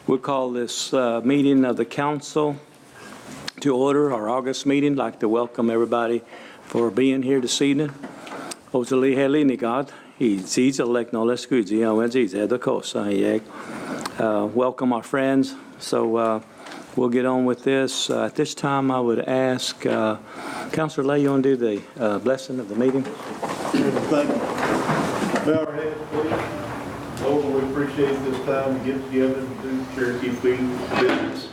We'll call this meeting of the council to order, our August meeting. I'd like to welcome everybody for being here this evening. Welcome our friends. So we'll get on with this. At this time, I would ask Councilor Lay, you want to do the blessing of the meeting? Thank you. Bow our heads, please. Lord, we appreciate this time to get together and do Cherokee business.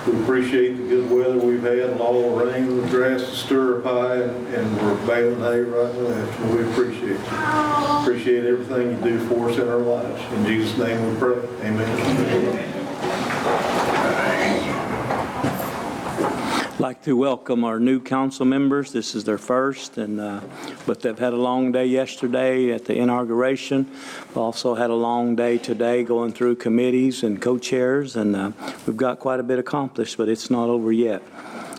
We appreciate the good weather we've had and all the rain and the grass is stir high and we're baling hay right and left. And we appreciate you. Appreciate everything you do for us in our lives. In Jesus' name we pray. Amen. I'd like to welcome our new council members. This is their first, but they've had a long day yesterday at the inauguration. We've also had a long day today going through committees and co-chairs, and we've got quite a bit accomplished, but it's not over yet.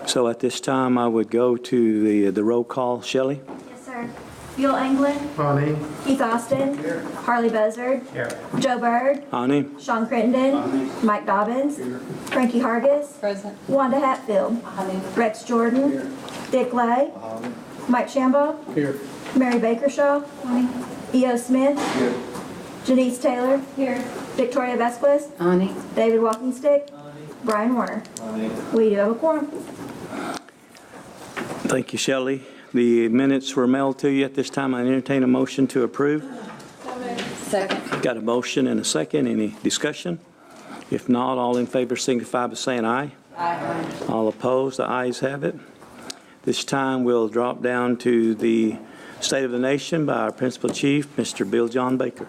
So at this time, I would go to the roll call. Shelley? Yes, sir. Buell Anglin. Honey. Keith Austin. Here. Harley Buzzard. Here. Joe Bird. Honey. Sean Crittenden. Honey. Mike Dobbins. Here. Frankie Hargis. Present. Wanda Hatfield. Honey. Rex Jordan. Here. Dick Lay. Honey. Mike Shambaugh. Here. Mary Bakershaw. Honey. E.O. Smith. Here. Janice Taylor. Here. Victoria Vesquez. Honey. David Walkingstick. Honey. Brian Warner. Honey. We do have a quorum. Thank you, Shelley. The minutes were mailed to you at this time. I entertain a motion to approve. Second. Got a motion and a second. Any discussion? If not, all in favor signify by saying aye. Aye. All opposed, the ayes have it. This time we'll drop down to the State of the Nation by our Principal Chief, Mr. Bill John Baker.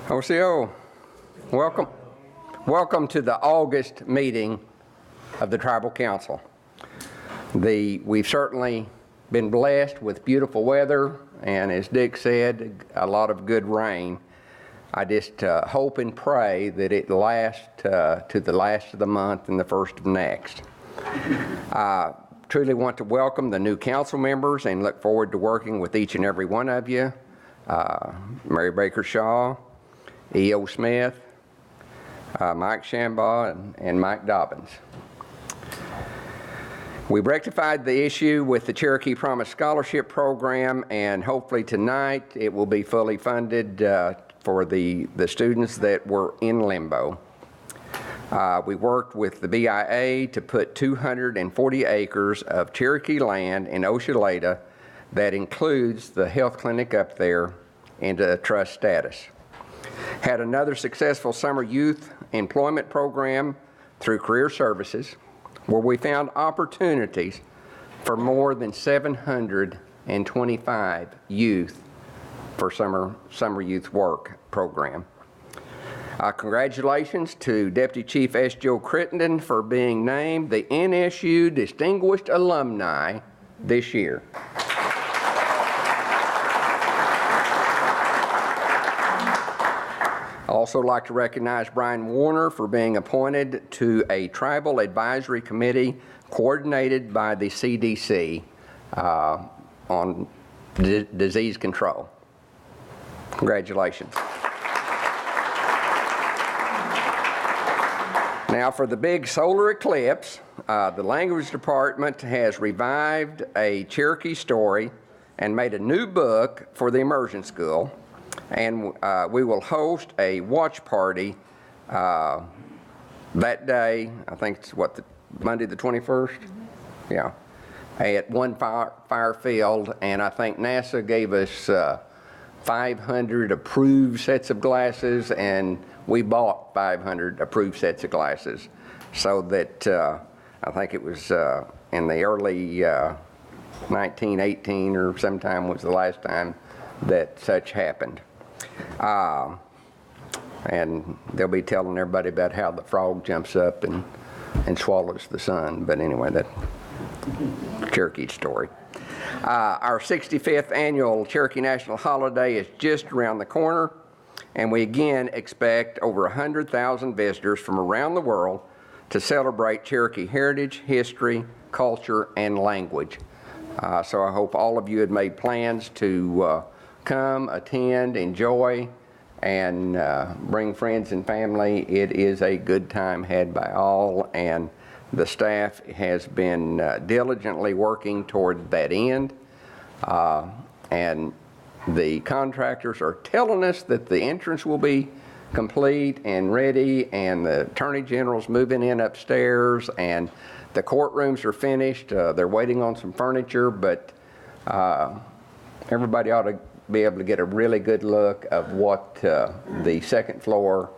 OCO, welcome to the August meeting of the Tribal Council. We've certainly been blessed with beautiful weather and, as Dick said, a lot of good rain. I just hope and pray that it lasts to the last of the month and the first of next. I truly want to welcome the new council members and look forward to working with each and every one of you. Mary Bakershaw, E.O. Smith, Mike Shambaugh, and Mike Dobbins. We've rectified the issue with the Cherokee Promise Scholarship Program, and hopefully tonight it will be fully funded for the students that were in limbo. We worked with the BIA to put 240 acres of Cherokee land in Oshaleta that includes the health clinic up there into trust status. Had another successful summer youth employment program through Career Services where we found opportunities for more than 725 youth for summer youth work program. Congratulations to Deputy Chief S. Joe Crittenden for being named the NSU Distinguished Alumni this year. I'd also like to recognize Brian Warner for being appointed to a Tribal Advisory Committee coordinated by the CDC on disease control. Congratulations. Now for the big solar eclipse, the language department has revived a Cherokee story and made a new book for the immersion school. And we will host a watch party that day. I think it's Monday the 21st? Yeah, at one fire field, and I think NASA gave us 500 approved sets of glasses, and we bought 500 approved sets of glasses, so that I think it was in the early 1918 or sometime was the last time that such happened. And they'll be telling everybody about how the frog jumps up and swallows the sun. But anyway, that's Cherokee story. Our 65th annual Cherokee National Holiday is just around the corner, and we again expect over 100,000 visitors from around the world to celebrate Cherokee heritage, history, culture, and language. So I hope all of you had made plans to come, attend, enjoy, and bring friends and family. It is a good time had by all, and the staff has been diligently working toward that end. And the contractors are telling us that the entrance will be complete and ready, and the Attorney General's moving in upstairs, and the courtrooms are finished. They're waiting on some furniture, but everybody ought to be able to get a really good look of what the second floor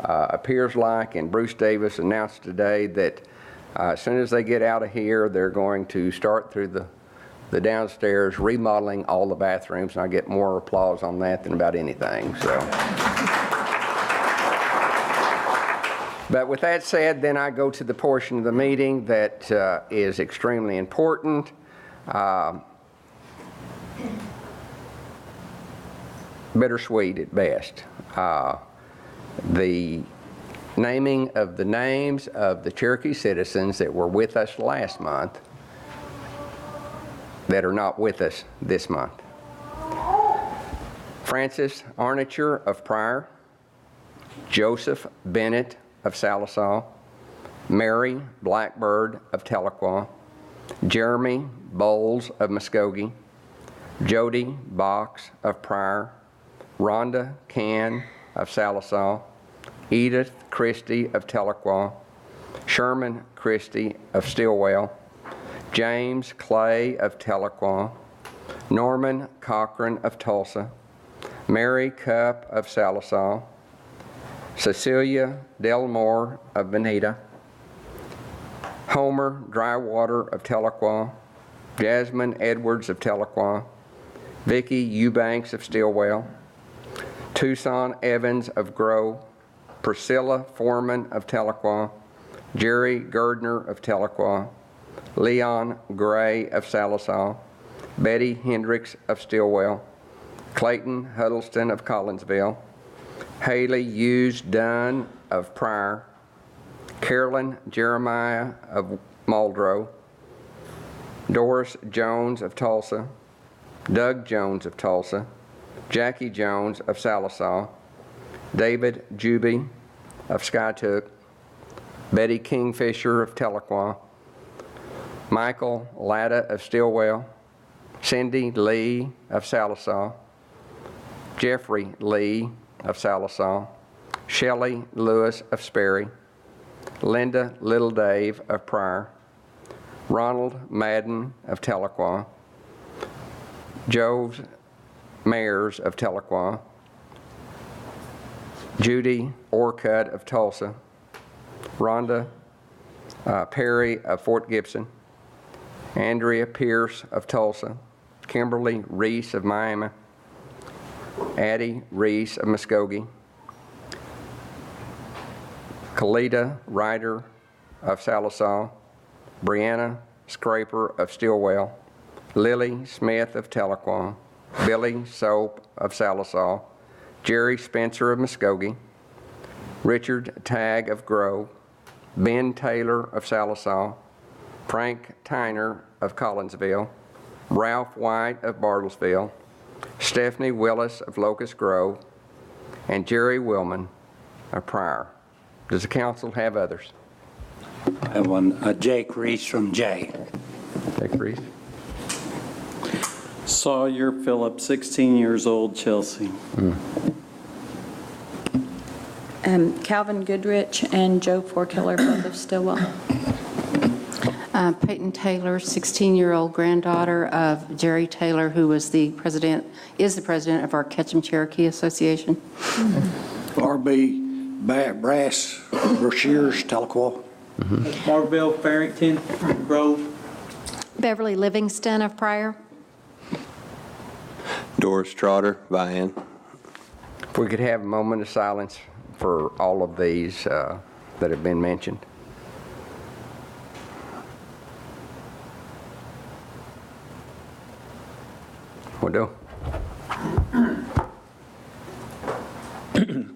appears like. And Bruce Davis announced today that as soon as they get out of here, they're going to start through the downstairs remodeling all the bathrooms, and I get more applause on that than about anything. So. But with that said, then I go to the portion of the meeting that is extremely important. Bittersweet at best. The naming of the names of the Cherokee citizens that were with us last month that are not with us this month. Francis Arnicher of Pryor, Joseph Bennett of Salisaw, Mary Blackbird of Tahlequah, Jeremy Bowles of Muskogee, Jody Box of Pryor, Rhonda Can of Salisaw, Edith Christie of Tahlequah, Sherman Christie of Stillwell, James Clay of Tahlequah, Norman Cochran of Tulsa, Mary Cupp of Salisaw, Cecilia Delmore of Bonita, Homer Drywater of Tahlequah, Jasmine Edwards of Tahlequah, Vicki Eubanks of Stillwell, Tucson Evans of Grove, Priscilla Foreman of Tahlequah, Jerry Gardner of Tahlequah, Leon Gray of Salisaw, Betty Hendricks of Stillwell, Clayton Huddleston of Collinsville, Haley Hughes Dunn of Pryor, Carolyn Jeremiah of Muldrow, Doris Jones of Tulsa, Doug Jones of Tulsa, Jackie Jones of Salisaw, David Juby of Skytook, Betty Kingfisher of Tahlequah, Michael Latta of Stillwell, Cindy Lee of Salisaw, Jeffrey Lee of Salisaw, Shelley Lewis of Sperry, Linda Little Dave of Pryor, Ronald Madden of Tahlequah, Joe Mayers of Tahlequah, Judy Orcutt of Tulsa, Rhonda Perry of Fort Gibson, Andrea Pierce of Tulsa, Kimberly Reese of Miami, Addie Reese of Muskogee, Kalita Ryder of Salisaw, Brianna Scraper of Stillwell, Lily Smith of Tahlequah, Billy Soap of Salisaw, Jerry Spencer of Muskogee, Richard Tagg of Grove, Ben Taylor of Salisaw, Frank Tyner of Collinsville, Ralph White of Bartlesville, Stephanie Willis of Locust Grove, and Jerry Willman of Pryor. Does the council have others? I have one, Jake Reese from Jay. Jake Reese. Sawyer Phillip, 16 years old, Chelsea. Calvin Goodrich and Joe Forkiller, both of Stillwell. Peyton Taylor, 16-year-old granddaughter of Jerry Taylor, who is the president of our Ketchum Cherokee Association. R.B. Brass, Brashears, Tahlequah. Marvell Farrington, Grove. Beverly Livingston of Pryor. Doris Trotter, Vian. If we could have a moment of silence for all of these that have been mentioned. Will do.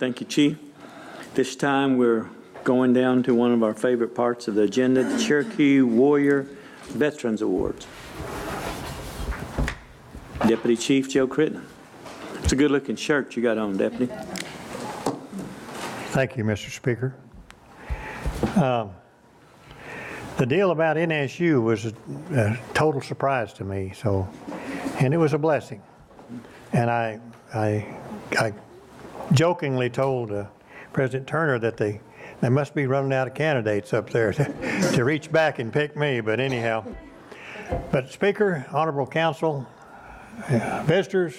Thank you, Chief. This time, we're going down to one of our favorite parts of the agenda, the Cherokee Warrior Veterans Awards. Deputy Chief Joe Crittenden. It's a good-looking shirt you got on, Deputy. Thank you, Mr. Speaker. The deal about NSU was a total surprise to me, and it was a blessing. And I jokingly told President Turner that they must be running out of candidates up there to reach back and pick me, but anyhow. But Speaker, Honorable Council, visitors,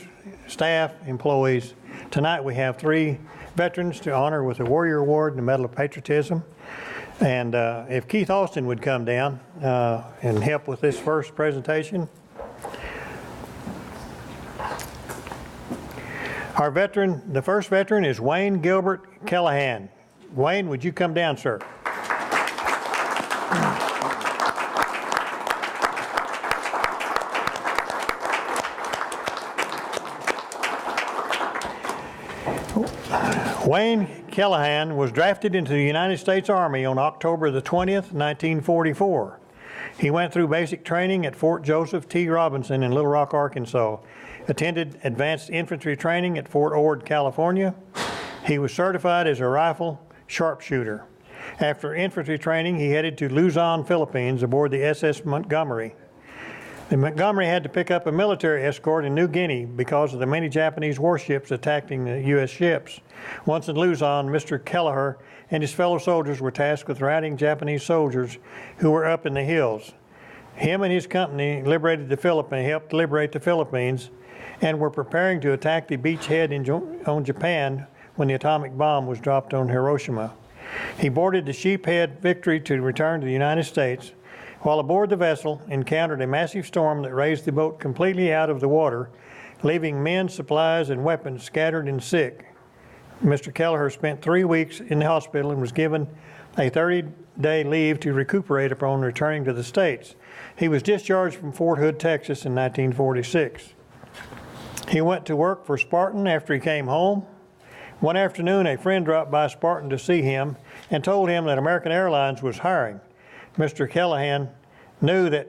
staff, employees, tonight we have 3 veterans to honor with the Warrior Award and the Medal of Patriotism. And if Keith Austin would come down and help with this first presentation. Our veteran, the first veteran is Wayne Gilbert Callahan. Wayne, would you come down, sir? Wayne Callahan was drafted into the United States Army on October the 20th, 1944. He went through basic training at Fort Joseph T. Robinson in Little Rock, Arkansas, attended advanced infantry training at Fort Ord, California. He was certified as a rifle sharpshooter. After infantry training, he headed to Luzon, Philippines aboard the SS Montgomery. The Montgomery had to pick up a military escort in New Guinea because of the many Japanese warships attacking the U.S. ships. Once in Luzon, Mr. Kelleher and his fellow soldiers were tasked with routing Japanese soldiers who were up in the hills. Him and his company helped liberate the Philippines and were preparing to attack the beachhead on Japan when the atomic bomb was dropped on Hiroshima. He boarded the Sheephead Victory to return to the United States. While aboard the vessel, encountered a massive storm that raised the boat completely out of the water, leaving men, supplies, and weapons scattered and sick. Mr. Kelleher spent 3 weeks in the hospital and was given a 30-day leave to recuperate upon returning to the States. He was discharged from Fort Hood, Texas in 1946. He went to work for Spartan after he came home. One afternoon, a friend dropped by Spartan to see him and told him that American Airlines was hiring. Mr. Callahan knew that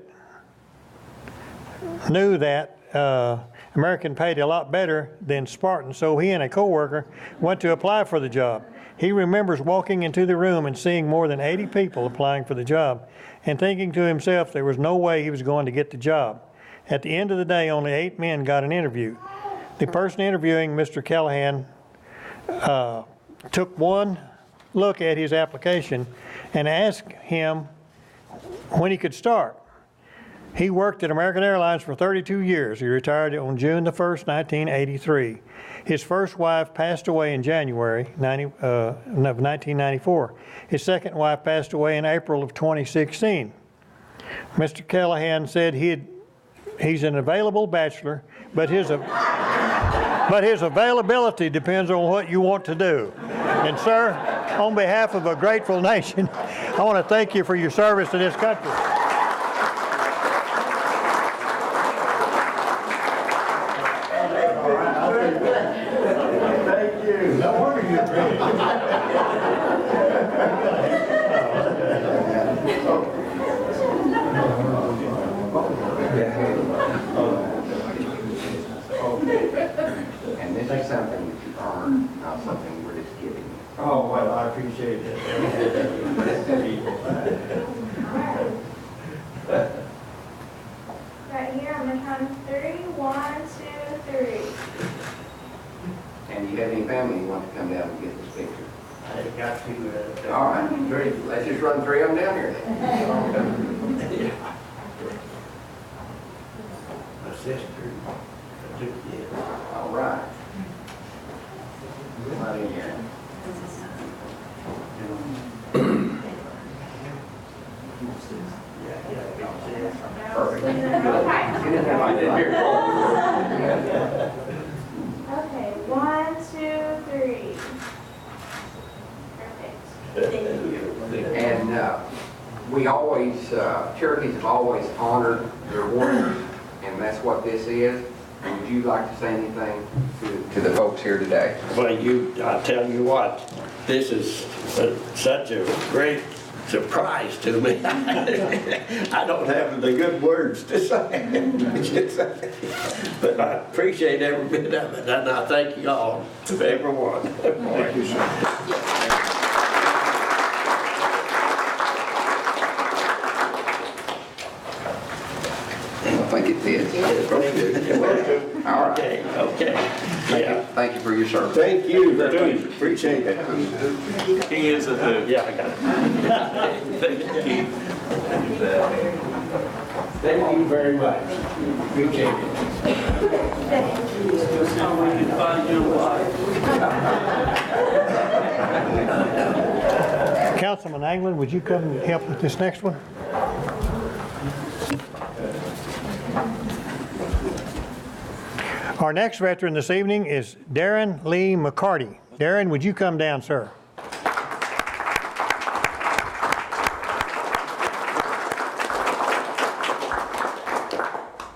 American paid a lot better than Spartan, so he and a coworker went to apply for the job. He remembers walking into the room and seeing more than 80 people applying for the job and thinking to himself there was no way he was going to get the job. At the end of the day, only 8 men got an interview. The person interviewing Mr. Callahan took one look at his application and asked him when he could start. He worked at American Airlines for 32 years. He retired on June the 1st, 1983. His first wife passed away in January of 1994. His second wife passed away in April of 2016. Mr. Callahan said he's an available bachelor, but his availability depends on what you want to do. And sir, on behalf of a grateful nation, I want to thank you for your service to this country. Thank you. No wonder you're ready. And this is something that you earn, not something we're just giving you. Oh, well, I appreciate it. Right here, I'm gonna count 3. 1, 2, 3. And you have any family you want to come down and get this picture? I got to. All right, great. Let's just run 3 of them down here then. My sister. All right. Right in here. Perfect. Okay, 1, 2, 3. And we always, Cherokees have always honored their warriors, and that's what this is. Would you like to say anything to the folks here today? Well, I tell you what, this is such a great surprise to me. I don't have the good words to say, but I appreciate every bit of it, and I thank you all, everyone. Thank you, sir. I think it did. All right. Okay. Thank you for your service. Thank you for doing it. Appreciate it. He is a who. Yeah, I got it. Thank you. Thank you very much. Appreciate it. Councilman Anglin, would you come and help with this next one? Our next veteran this evening is Darren Lee McCarty. Darren, would you come down, sir?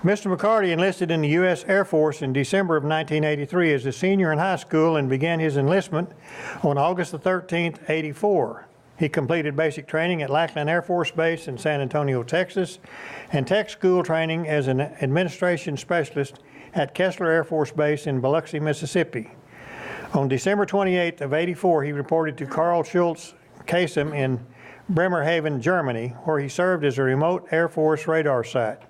Mr. McCarty enlisted in the U.S. Air Force in December of 1983 as a senior in high school and began his enlistment on August the 13th, 84. He completed basic training at Lackland Air Force Base in San Antonio, Texas, and tech school training as an administration specialist at Kessler Air Force Base in Biloxi, Mississippi. On December 28th of 84, he reported to Karl Schulz Kasem in Bremerhaven, Germany, where he served as a remote Air Force radar site.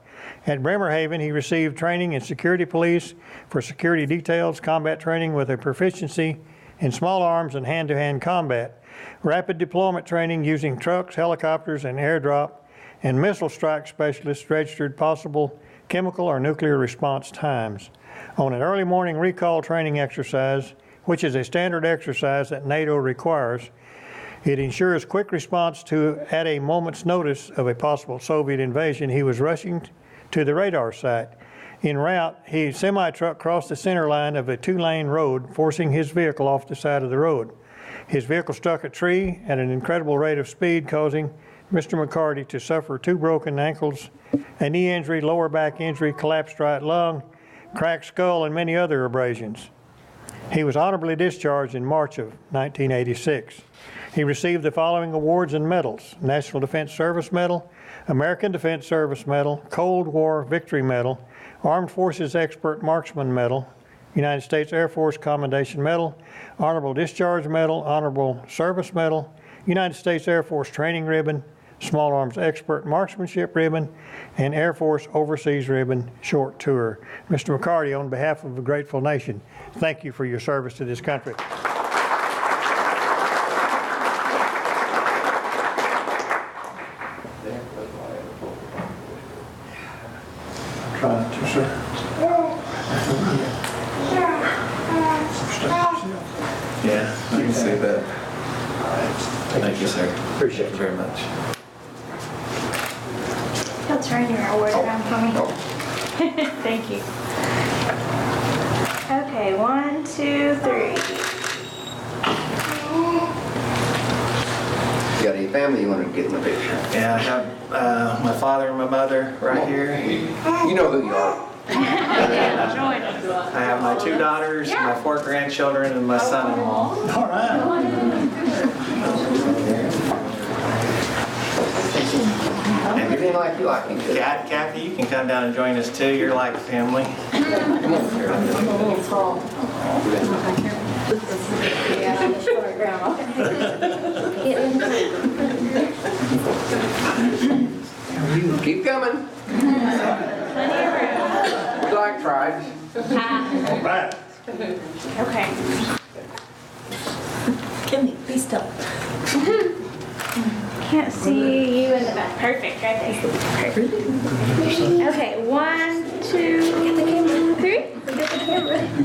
At Bremerhaven, he received training in security police for security details, combat training with a proficiency in small arms and hand-to-hand combat, rapid deployment training using trucks, helicopters, and airdrop, and missile strike specialists registered possible chemical or nuclear response times. On an early morning recall training exercise, which is a standard exercise that NATO requires, it ensures quick response to at a moment's notice of a possible Soviet invasion. He was rushing to the radar site. En route, his semi-truck crossed the center line of a two-lane road, forcing his vehicle off the side of the road. His vehicle struck a tree at an incredible rate of speed, causing Mr. McCarty to suffer 2 broken ankles, a knee injury, lower back injury, collapsed right lung, cracked skull, and many other abrasions. He was honorably discharged in March of 1986. He received the following awards and medals: National Defense Service Medal, American Defense Service Medal, Cold War Victory Medal, Armed Forces Expert Marksman Medal, United States Air Force Commendation Medal, Honorable Discharge Medal, Honorable Service Medal, United States Air Force Training Ribbon, Small Arms Expert Marksmanship Ribbon, and Air Force Overseas Ribbon Short Tour. Mr. McCarty, on behalf of a grateful nation, thank you for your service to this country. Trying to, sir. Yeah, I can see that. Thank you, sir. Appreciate it very much. He'll turn your award around for me. Thank you. Okay, 1, 2, 3. You got any family you want to get in the picture? Yeah, I have my father and my mother right here. You know who you are. I have my 2 daughters, my 4 grandchildren, and my son-in-law. All right. And you didn't like you like me. Kathy, you can come down and join us too. You're like family. Keep coming. We like tribes. All right. Okay. Kimmy, be still. Can't see you in the back. Perfect, right there. Perfect. Okay, 1, 2, 3.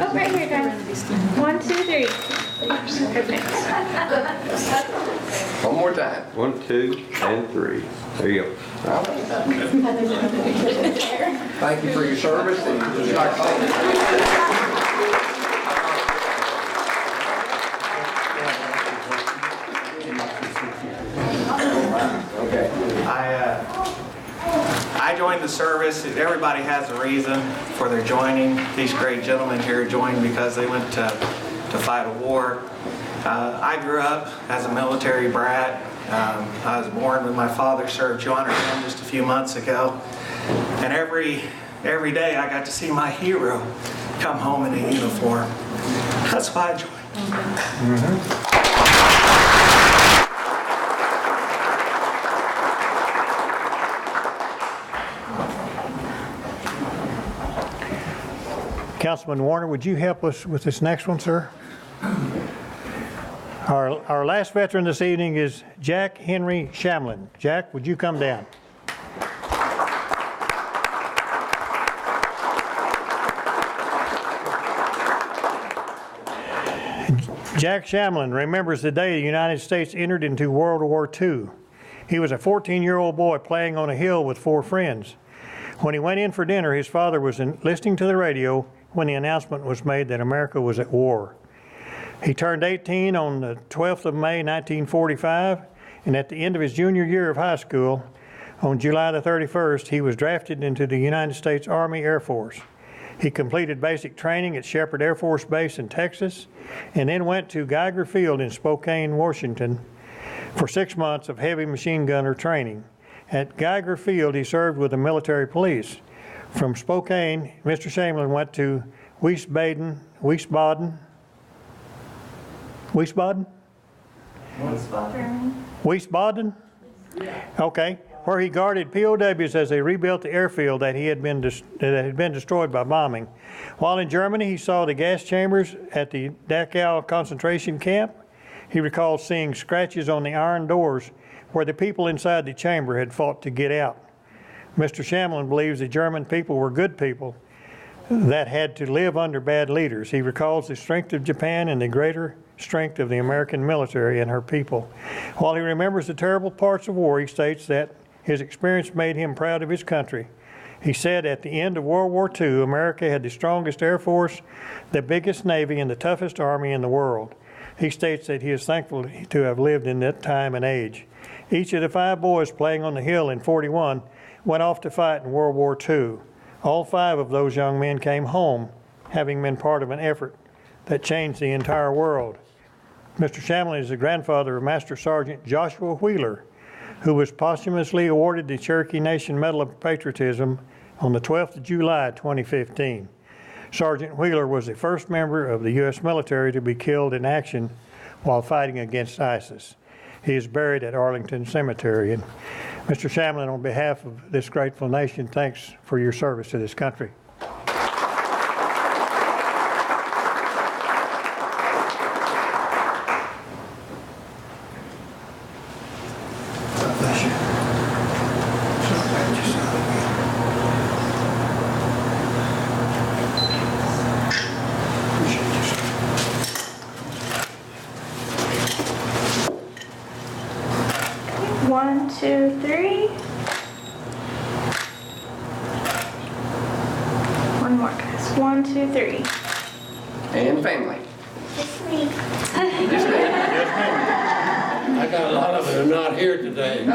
Oh, right here, guys. 1, 2, 3. Perfect. One more time. 1, 2, and 3. There you go. Thank you for your service. And would you like to say anything? Okay. I joined the service. Everybody has a reason for their joining. These great gentlemen here joined because they went to fight a war. I grew up as a military brat. I was born when my father served Joanna just a few months ago. And every day I got to see my hero come home in a uniform. That's why I joined. Councilman Warner, would you help us with this next one, sir? Our last veteran this evening is Jack Henry Shamlin. Jack, would you come down? Jack Shamlin remembers the day the United States entered into World War II. He was a 14-year-old boy playing on a hill with 4 friends. When he went in for dinner, his father was listening to the radio when the announcement was made that America was at war. He turned 18 on the 12th of May, 1945, and at the end of his junior year of high school, on July the 31st, he was drafted into the United States Army Air Force. He completed basic training at Shepherd Air Force Base in Texas, and then went to Geiger Field in Spokane, Washington, for 6 months of heavy machine gunner training. At Geiger Field, he served with the military police. From Spokane, Mr. Shamlin went to Wiesbaden? Okay, where he guarded POWs as they rebuilt the airfield that had been destroyed by bombing. While in Germany, he saw the gas chambers at the Dachau concentration camp. He recalls seeing scratches on the iron doors where the people inside the chamber had fought to get out. Mr. Shamlin believes the German people were good people that had to live under bad leaders. He recalls the strength of Japan and the greater strength of the American military and her people. While he remembers the terrible parts of war, he states that his experience made him proud of his country. He said at the end of World War II, America had the strongest Air Force, the biggest Navy, and the toughest Army in the world. He states that he is thankful to have lived in that time and age. Each of the 5 boys playing on the hill in '41 went off to fight in World War II. All 5 of those young men came home, having been part of an effort that changed the entire world. Mr. Shamlin is the grandfather of Master Sergeant Joshua Wheeler, who was posthumously awarded the Cherokee Nation Medal of Patriotism on the 12th of July, 2015. Sergeant Wheeler was the first member of the U.S. military to be killed in action while fighting against ISIS. He is buried at Arlington Cemetery. And Mr. Shamlin, on behalf of this grateful nation, thanks for your service to this country. One, two, three. One more, guys. 1, 2, 3. And family. I got a lot of them not here today.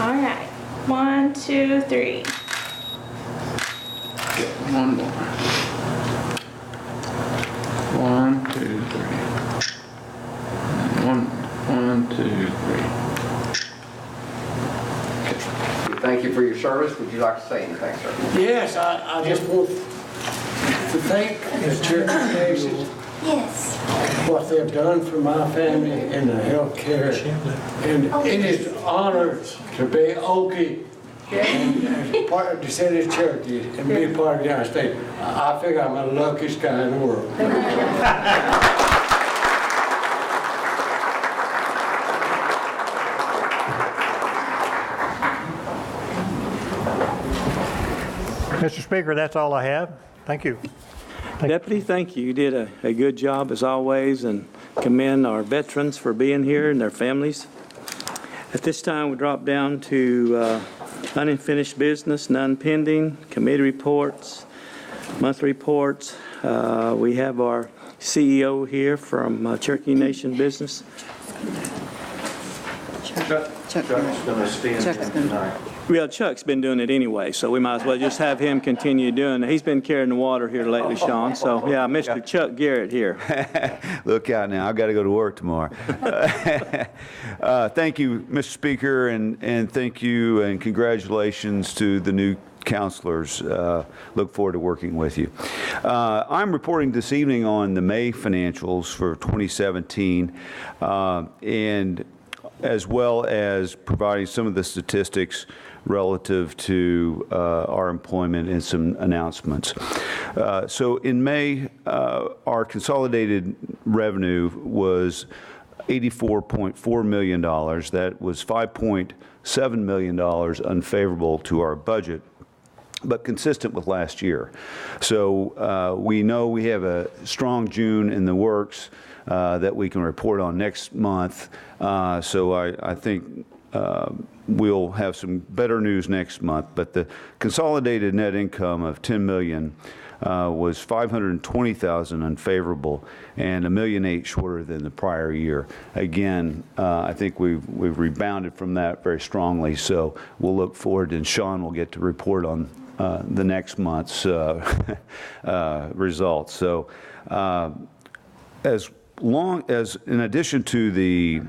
All right. 1, 2, 3. One more. 1, 2, 3. One, two, three. Thank you for your service. Would you like to say anything, sir? Yes, I just want to thank the Cherokee Nation. Yes. What they've done for my family in the health care. And it is an honor to be Okie and as part of the city of Cherokee and be part of the United States. I figure I'm the luckiest guy in the world. Mr. Speaker, that's all I have. Thank you. Deputy, thank you. You did a good job as always, and commend our veterans for being here and their families. At this time, we drop down to unfinished business, none pending, committee reports, monthly reports. We have our CEO here from Cherokee Nation Business. Chuck's gonna stand in tonight. Well, Chuck's been doing it anyway, so we might as well just have him continue doing it. He's been carrying the water here lately, Sean. So, yeah, Mr. Chuck Garrett here. Look out now, I've got to go to work tomorrow. Thank you, Mr. Speaker, and thank you and congratulations to the new counselors. Look forward to working with you. I'm reporting this evening on the May financials for 2017, and as well as providing some of the statistics relative to our employment and some announcements. So in May, our consolidated revenue was $84.4 million. That was $5.7 million unfavorable to our budget, but consistent with last year. So we know we have a strong June in the works that we can report on next month. So I think we'll have some better news next month. But the consolidated net income of $10 million was $520,000 unfavorable and $1.8 million shorter than the prior year. Again, I think we've rebounded from that very strongly. So we'll look forward, and Sean will get to report on the next month's results. So as long as, in addition to the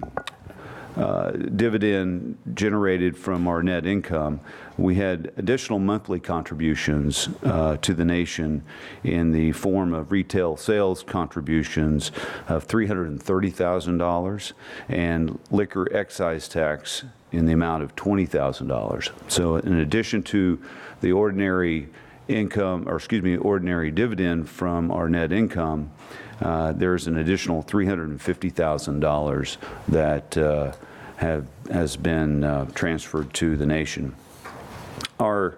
dividend generated from our net income, we had additional monthly contributions to the nation in the form of retail sales contributions of $330,000 and liquor excise tax in the amount of $20,000. So in addition to the ordinary income, or excuse me, ordinary dividend from our net income, there's an additional $350,000 that has been transferred to the nation. Our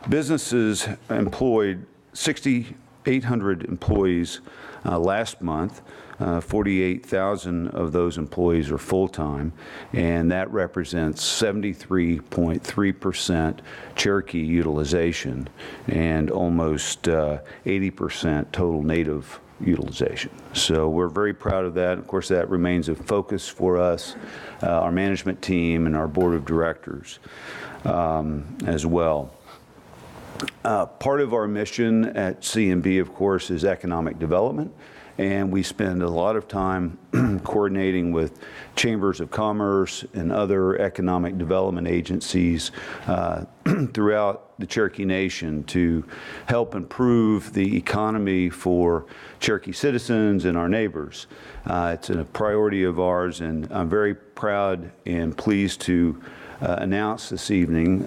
businesses employed 6,800 employees last month. 48,000 of those employees are full-time, and that represents 73.3% Cherokee utilization and almost 80% total native utilization. So we're very proud of that. Of course, that remains a focus for us, our management team, and our board of directors as well. Part of our mission at CNB, of course, is economic development, and we spend a lot of time coordinating with chambers of commerce and other economic development agencies throughout the Cherokee Nation to help improve the economy for Cherokee citizens and our neighbors. It's a priority of ours, and I'm very proud and pleased to announce this evening.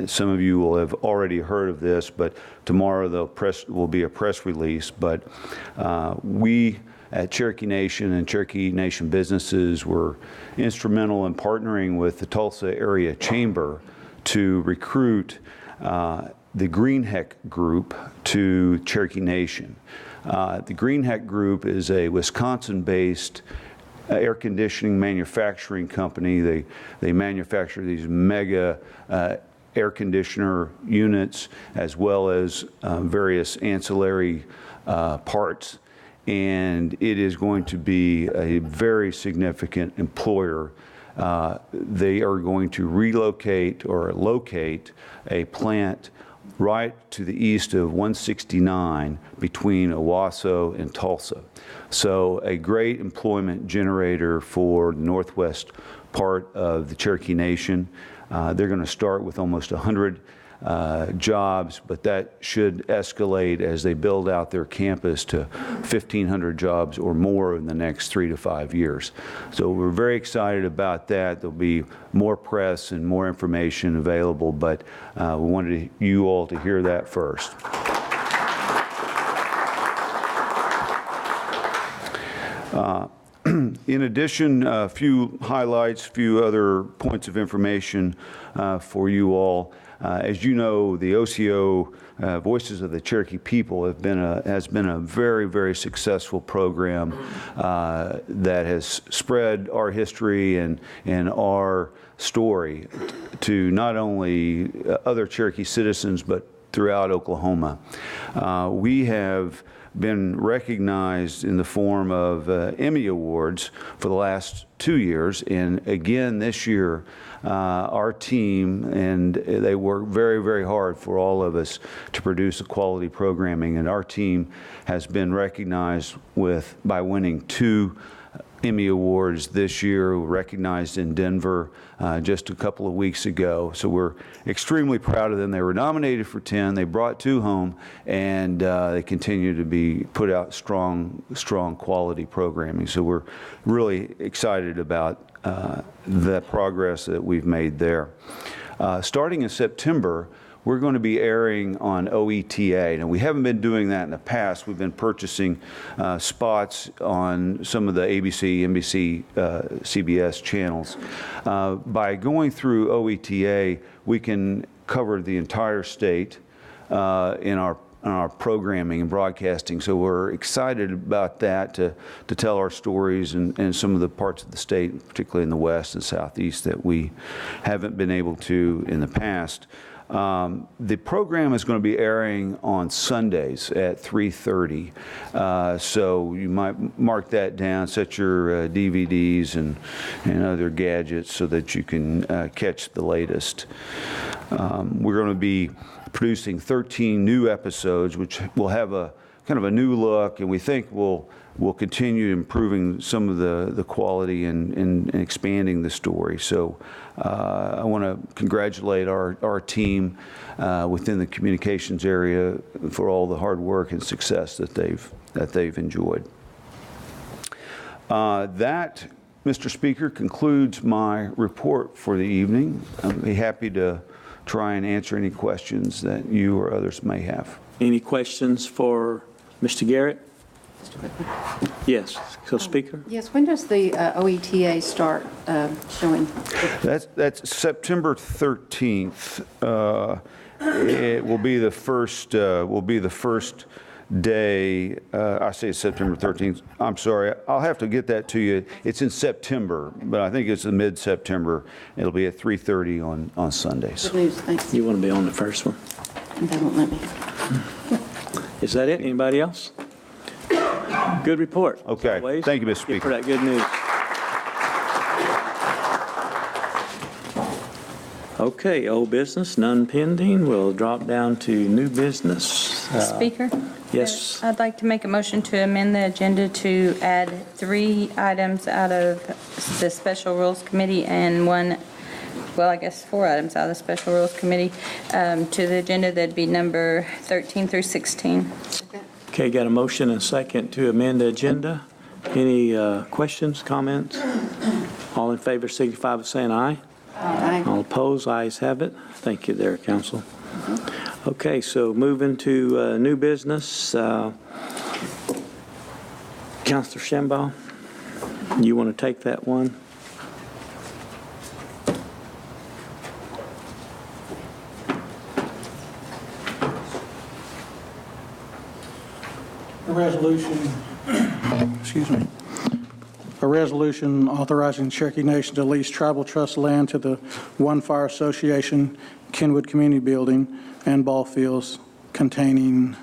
Some of you will have already heard of this, but tomorrow will be a press release. But we at Cherokee Nation and Cherokee Nation businesses were instrumental in partnering with the Tulsa Area Chamber to recruit the Greenheck Group to Cherokee Nation. The Greenheck Group is a Wisconsin-based air conditioning manufacturing company. They manufacture these mega air conditioner units as well as various ancillary parts. And it is going to be a very significant employer. They are going to relocate or locate a plant right to the east of 169 between Owasso and Tulsa. So a great employment generator for the northwest part of the Cherokee Nation. They're going to start with almost 100 jobs, but that should escalate as they build out their campus to 1,500 jobs or more in the next 3 to 5 years. So we're very excited about that. There'll be more press and more information available, but we wanted you all to hear that first. In addition, a few highlights, a few other points of information for you all. As you know, the OCO Voices of the Cherokee People has been a very, very successful program that has spread our history and our story to not only other Cherokee citizens, but throughout Oklahoma. We have been recognized in the form of Emmy Awards for the last 2 years. And again, this year, our team, and they work very, very hard for all of us to produce a quality programming. And our team has been recognized by winning 2 Emmy Awards this year, recognized in Denver just a couple of weeks ago. So we're extremely proud of them. They were nominated for 10. They brought 2 home, and they continue to put out strong quality programming. So we're really excited about the progress that we've made there. Starting in September, we're going to be airing on OETA. Now, we haven't been doing that in the past. We've been purchasing spots on some of the ABC, NBC, CBS channels. By going through OETA, we can cover the entire state in our programming and broadcasting. So we're excited about that to tell our stories in some of the parts of the state, particularly in the West and Southeast, that we haven't been able to in the past. The program is going to be airing on Sundays at 3:30. So you might mark that down, set your DVDs and other gadgets so that you can catch the latest. We're going to be producing 13 new episodes, which will have a kind of a new look, and we think we'll continue improving some of the quality and expanding the story. So I want to congratulate our team within the communications area for all the hard work and success that they've enjoyed. That, Mr. Speaker, concludes my report for the evening. I'd be happy to try and answer any questions that you or others may have. Any questions for Mr. Garrett? Yes, so Speaker? Yes, when does the OETA start showing? That's September 13th. It will be the first day. I say September 13th. I'm sorry. I'll have to get that to you. It's in September, but I think it's the mid-September. It'll be at 3:30 on Sundays. Good news, thanks. You want to be on the first one? They won't let me. Is that it? Anybody else? Good report. Okay. Always. Thank you, Mr. Speaker. For that good news. Okay, old business, none pending. We'll drop down to new business. Speaker? Yes. I'd like to make a motion to amend the agenda to add 3 items out of the Special Rules Committee and 4 items out of the Special Rules Committee to the agenda. That'd be number 13 through 16. Okay, got a motion and a second to amend the agenda. Any questions, comments? All in favor signify by saying aye. Aye. All opposed, ayes have it. Thank you there, Council. Okay, so moving to new business. Councilor Shambaugh, you want to take that one? A resolution authorizing Cherokee Nation to lease tribal trust land to the One Fire Association, Kenwood Community Building, and ball fields containing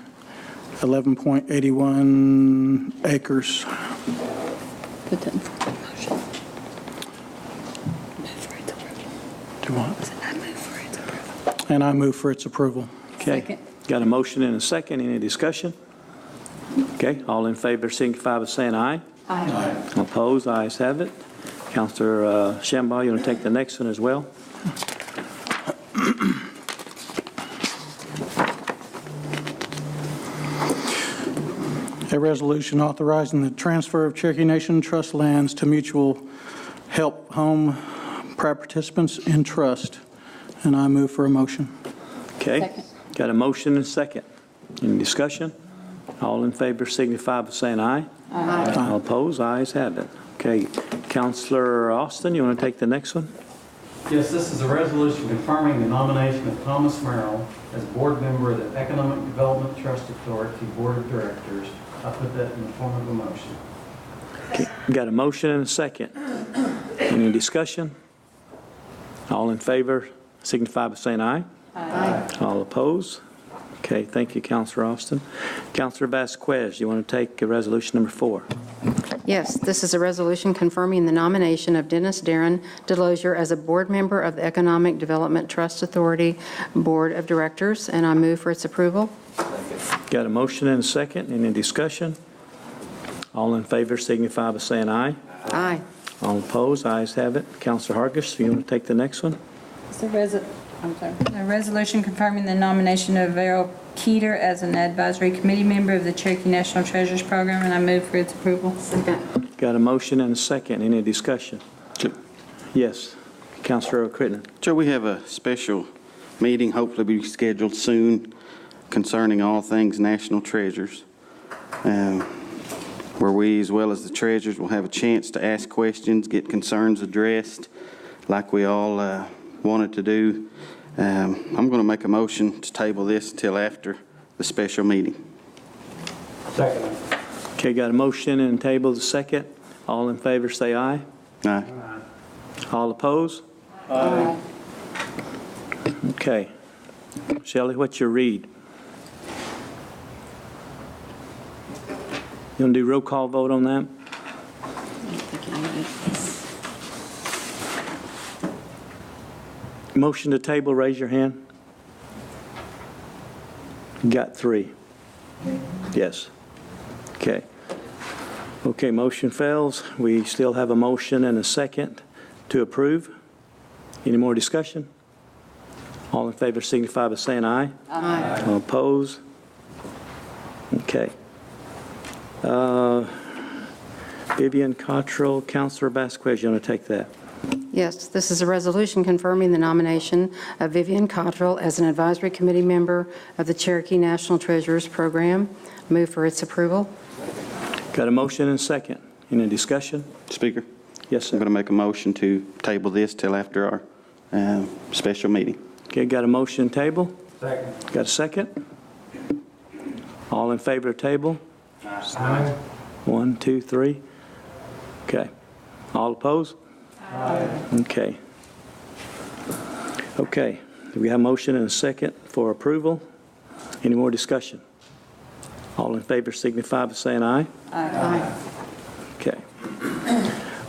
11.81 acres. Put that in form of motion. Move for its approval. Do what? I move for its approval. And I move for its approval. Okay. Second. Got a motion and a second. Any discussion? Okay, all in favor signify by saying aye. Aye. All opposed, ayes have it. Councilor Shambaugh, you want to take the next one as well? A resolution authorizing the transfer of Cherokee Nation trust lands to mutual help home participants in trust. And I move for a motion. Okay, Second. got a motion and a second. Any discussion? All in favor signify by saying aye. Aye. All opposed, ayes have it. Okay, Councilor Austin, you want to take the next one? Yes, this is a resolution confirming the nomination of Thomas Merrill as board member of the Economic Development Trust Authority Board of Directors. I put that in the form of a motion. Okay, got a motion and a second. Any discussion? All in favor signify by saying aye. Aye. All opposed? Okay, thank you, Counselor Austin. Counselor Vasquez, you want to take resolution number 4? Yes, this is a resolution confirming the nomination of Dennis Darren Delosier as a board member of the Economic Development Trust Authority Board of Directors, and I move for its approval. Got a motion and a second. Any discussion? All in favor signify by saying aye. Aye. All opposed, ayes have it. Counselor Hargis, you want to take the next one? It's a resolution confirming the nomination of Vero Keeter as an advisory committee member of the Cherokee National Treasures Program, and I move for its approval. Second. Got a motion and a second. Any discussion? Yes. Counselor Crittenden. Chair, we have a special meeting, hopefully be scheduled soon, concerning all things national treasures, where we, as well as the treasurers, will have a chance to ask questions, get concerns addressed, like we all wanted to do. I'm going to make a motion to table this until after the special meeting. Second. Okay, got a motion and table the second. All in favor say aye. Aye. All opposed? Aye. Okay. Shelley, what's your read? You want to do roll call vote on that? Motion to table, raise your hand. Got 3. Yes. Okay. Okay, motion fails. We still have a motion and a second to approve. Any more discussion? All in favor signify by saying aye. Aye. All opposed? Okay. Vivian Cottrell, Counselor Vasquez, you want to take that? Yes, this is a resolution confirming the nomination of Vivian Cottrell as an advisory committee member of the Cherokee National Treasures Program. Move for its approval. Got a motion and a second. Any discussion? Speaker? Yes, I'm sir. going to make a motion to table this till after our special meeting. Okay, got a motion table? Second. Got a second? All in favor of table? Aye. 1, 2, 3. Okay. All opposed? Aye. Okay. Okay. We have a motion and a second for approval. Any more discussion? All in favor signify by saying aye. Aye. Okay.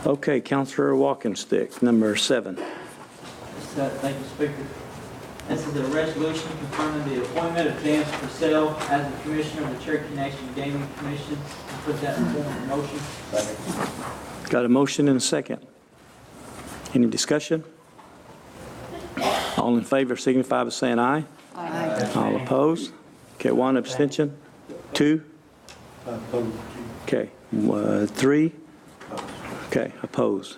Okay, Counselor Walkenstick, number 7. Thank you, Speaker. This is a resolution confirming the appointment of James Purcell as the Commissioner of the Cherokee Nation Gaming Commission. I put that in form of a motion. Got a motion and a second. Any discussion? All in favor signify by saying aye. Aye. All opposed? Okay, 1 abstention. 2? Okay, 3? Okay, opposed.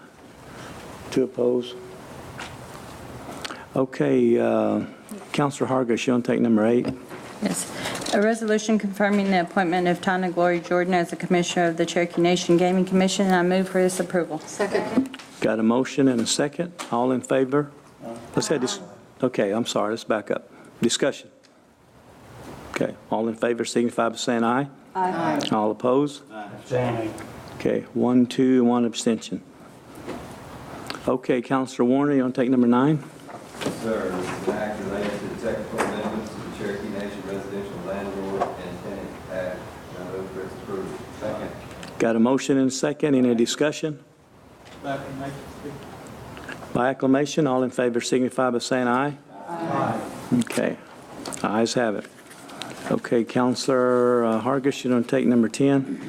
2 opposed. Okay, Counselor Hargis, you want to take number 8? Yes. A resolution confirming the appointment of Tana Glory Jordan as the Commissioner of the Cherokee Nation Gaming Commission, and I move for this approval. Second. Got a motion and a second. All in favor? Let's have this. Okay, I'm sorry. Let's back up. Discussion. Okay, all in favor signify by saying aye. Aye. All opposed? Abstaining. Okay, 1, 2, and 1 abstention. Okay, Counselor Warner, you want to take number 9? Sir, this is an act related to the technical amendments to the Cherokee Nation Residential Landlord and Tenant Act. I move for its approval. Second. Got a motion and a second. Any discussion? By acclamation, all in favor signify by saying aye. Aye. Okay, ayes have it. Okay, Counselor Hargis, you want to take number 10?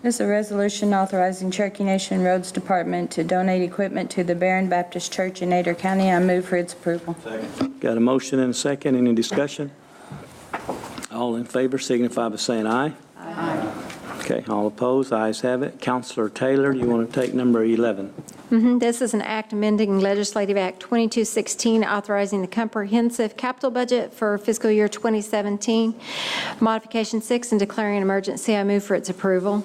This is a resolution authorizing Cherokee Nation Roads Department to donate equipment to the Barron Baptist Church in Adair County. I move for its approval. Second. Got a motion and a second. Any discussion? All in favor signify by saying aye. Aye. Okay, all opposed, ayes have it. Counselor Taylor, you want to take number 11? This is an act amending Legislative Act 2216, authorizing the comprehensive capital budget for fiscal year 2017, modification 6, and declaring an emergency. I move for its approval.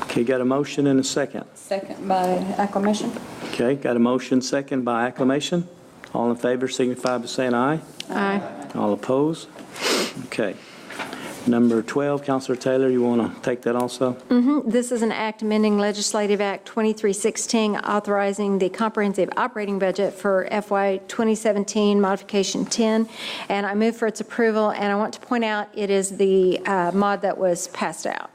Okay, got a motion and a second. Second by acclamation. Okay, got a motion, second by acclamation. All in favor signify by saying aye. Aye. All opposed? Okay. Number 12, Counselor Taylor, you want to take that also? This is an act amending Legislative Act 2316, authorizing the comprehensive operating budget for FY 2017, modification 10, and I move for its approval, and I want to point out it is the mod that was passed out.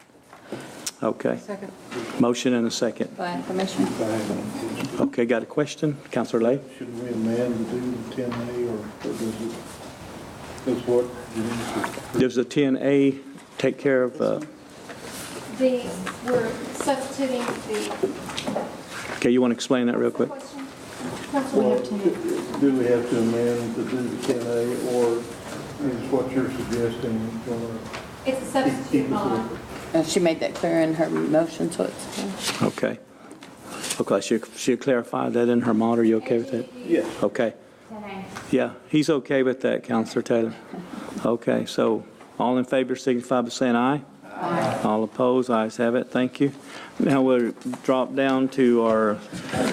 Okay. Second. Motion and a second. By acclamation. Okay, got a question? Counselor Lay? Should we amend to do the 10A, or does it, that's what? Does the 10A take care of, We're substituting the okay, you want to explain that real quick? Well, do we have to amend to do the 10A, or is what you're suggesting going to? It's a substitute mod. She made that clear in her motion, so it's... Okay. Okay, she'll clarify that in her mod. Are you okay with that? Yes. Okay. Yeah, he's okay with that, Counselor Taylor. Okay, so all in favor signify by saying aye. Aye. All opposed, ayes have it. Thank you. Now we'll drop down to our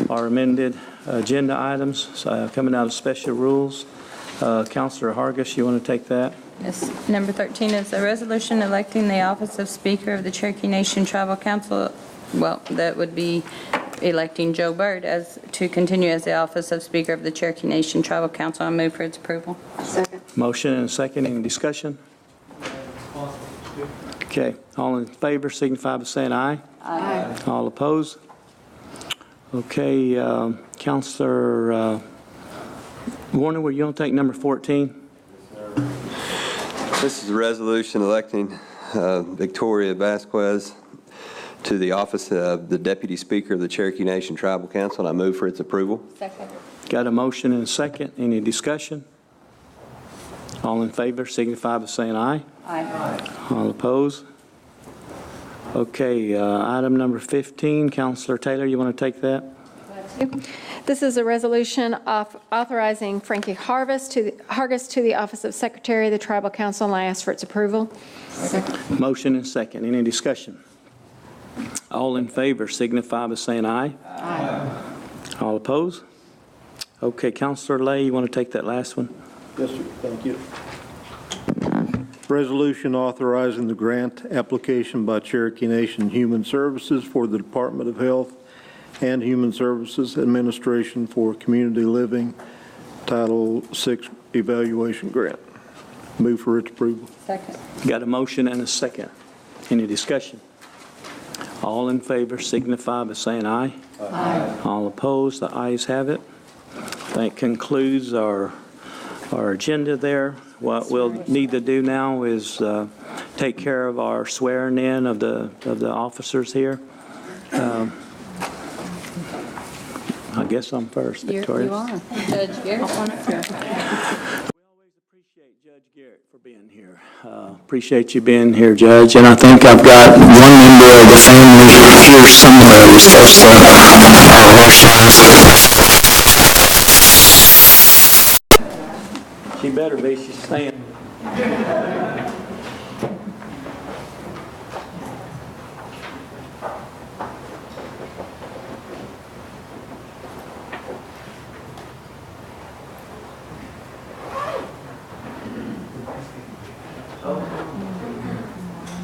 amended agenda items coming out of special rules. Counselor Hargis, you want to take that? Yes. Number 13 is a resolution electing the office of Speaker of the Cherokee Nation Tribal Council. Well, that would be electing Joe Byrd to continue as the office of Speaker of the Cherokee Nation Tribal Council. I move for its approval. Second. Motion and a second. Any discussion? Okay. All in favor signify by saying aye. Aye. All opposed? Okay. Counselor Warner, were you going to take number 14? This is a resolution electing Victoria Vasquez to the office of the Deputy Speaker of the Cherokee Nation Tribal Council, and I move for its approval. Second. Got a motion and a second. Any discussion? All in favor signify by saying aye. Aye. All opposed? Okay, item number 15, Counselor Taylor, you want to take that? This is a resolution authorizing Frankie Hargis to the office of Secretary of the Tribal Council, and I ask for its approval. Second. Motion and second. Any discussion? All in favor signify by saying aye. Aye. All opposed? Okay, Counselor Lay, you want to take that last one? Yes, sir. Thank you. Resolution authorizing the grant application by Cherokee Nation Human Services for the Department of Health and Human Services Administration for Community Living Title VI Evaluation Grant. Move for its approval. Second. Got a motion and a second. Any discussion? All in favor signify by saying aye. Aye. All opposed? The ayes have it. That concludes our agenda there. What we'll need to do now is take care of our swearing in of the officers here. I guess I'm first, Victoria. You are. Judge Garrett. We always appreciate Judge Garrett for being here. Appreciate you being here, Judge. And I think I've got one member of the family here somewhere. We're supposed to She better be. She's staying.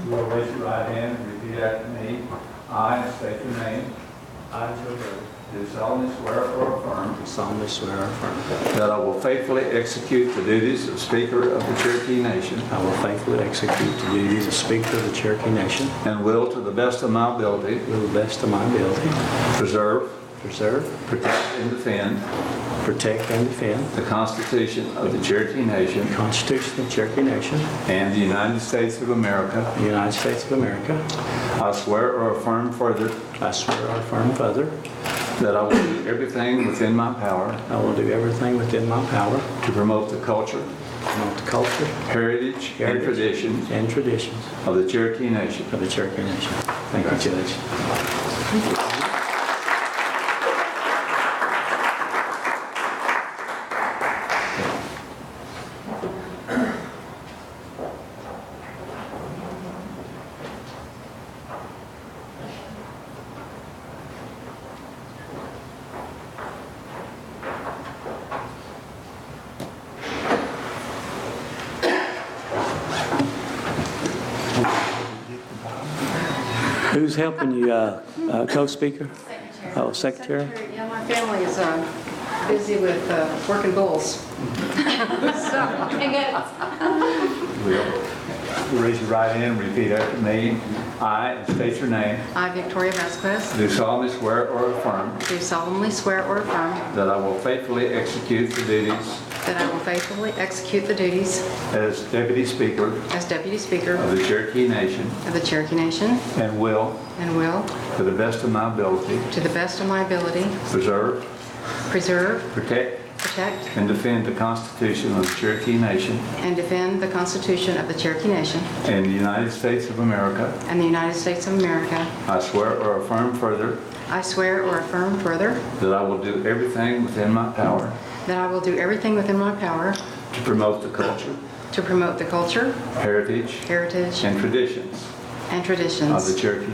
You will raise your right hand and repeat after me. I, and state your name. I, Joe Byrd, Do solemnly swear or affirm do solemnly swear or affirm that I will faithfully execute the duties of Speaker of the Cherokee Nation I will faithfully execute the duties of Speaker of the Cherokee Nation and will, to the best of my ability, to the best of my ability, preserve, protect, and defend the Constitution of the Cherokee Nation Constitution of the Cherokee Nation and the United States of America. the United States of America. I swear or affirm further I swear or affirm further that I will do everything within my power I will do everything within my power to promote the culture, heritage, and traditions of the Cherokee Nation. Thank you, Judge. Who's helping you, co-speaker? Oh, secretary? Yeah, my family is busy with working bulls. Raise your right hand and repeat after me. I, and state your name, I, Victoria Vasquez, do solemnly swear or affirm do solemnly swear or affirm that I will faithfully execute the duties that I will faithfully execute the duties as Deputy Speaker as Deputy Speaker of the Cherokee Nation of the Cherokee Nation and will, and to the best of my ability, to the best of my ability, preserve, protect, and defend the Constitution of the Cherokee Nation and defend the Constitution of the Cherokee Nation and the United States of America. and the United States of America. I swear or affirm further I swear or affirm further that I will do everything within my power that I will do everything within my power to promote the culture, heritage, and traditions and traditions of the Cherokee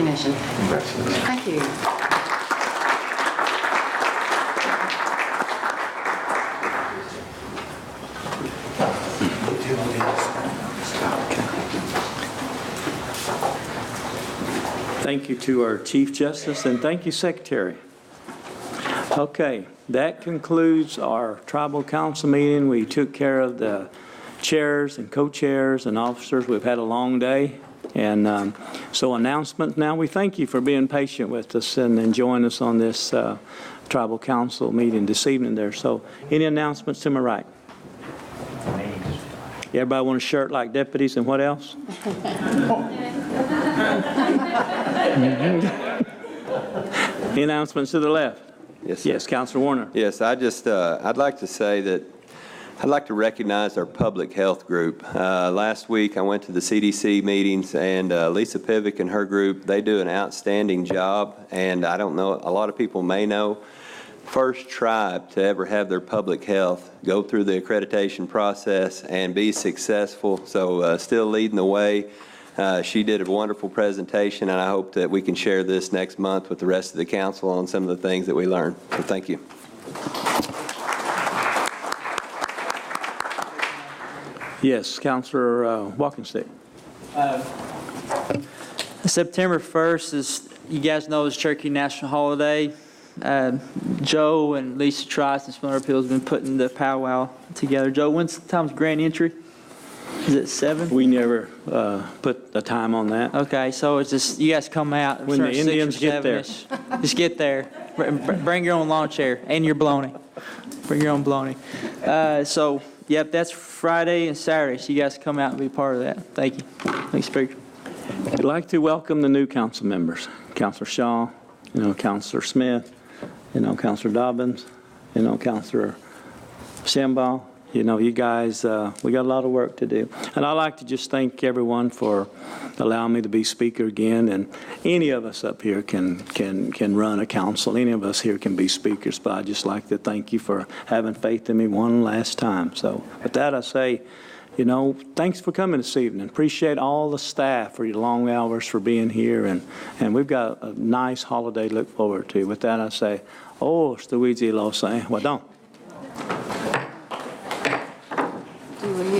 Nation. Congratulations. Thank you. Thank you to our Chief Justice, and thank you, Secretary. Okay, that concludes our Tribal Council meeting. We took care of the chairs and co-chairs and officers. We've had a long day. And so announcements now. We thank you for being patient with us and enjoying us on this Tribal Council meeting this evening there. So any announcements to my right? Everybody want a shirt like deputies, and what else? Any announcements to the left? Yes, sir. Yes, Councilor Warner. Yes, I'd like to say that I'd like to recognize our public health group. Last week I went to the CDC meetings, and Lisa Pivick and her group, they do an outstanding job. And I don't know, a lot of people may know, first tribe to ever have their public health go through the accreditation process and be successful. So still leading the way. She did a wonderful presentation, and I hope that we can share this next month with the rest of the council on some of the things that we learned. So thank you. Yes, Councilor Walkenstick. September 1st is, you guys know, is Cherokee National Holiday. Joe and Lisa Trice and Spiller Appeals have been putting the powwow together. Joe, when's the time's grand entry? Is it 7? We never put the time on that. Okay, so it's just, you guys come out. When the Indians get there. Just get there. Bring your own lawn chair and your bologna. Bring your own bologna. So, yep, that's Friday and Saturday, so you guys come out and be part of that. Thank you. Thanks, Speaker. I'd like to welcome the new council members. Councilor Shaw, Councilor Smith, Councilor Dobbins, Councilor Shambaugh. You guys, we got a lot of work to do. And I'd like to just thank everyone for allowing me to be speaker again. And any of us up here can run a council. Any of us here can be speakers. But I'd just like to thank you for having faith in me one last time. So with that, I say, thanks for coming this evening. Appreciate all the staff for your long hours for being here. And we've got a nice holiday to look forward to. With that, I say, Stuigi lo say, wadon. Do we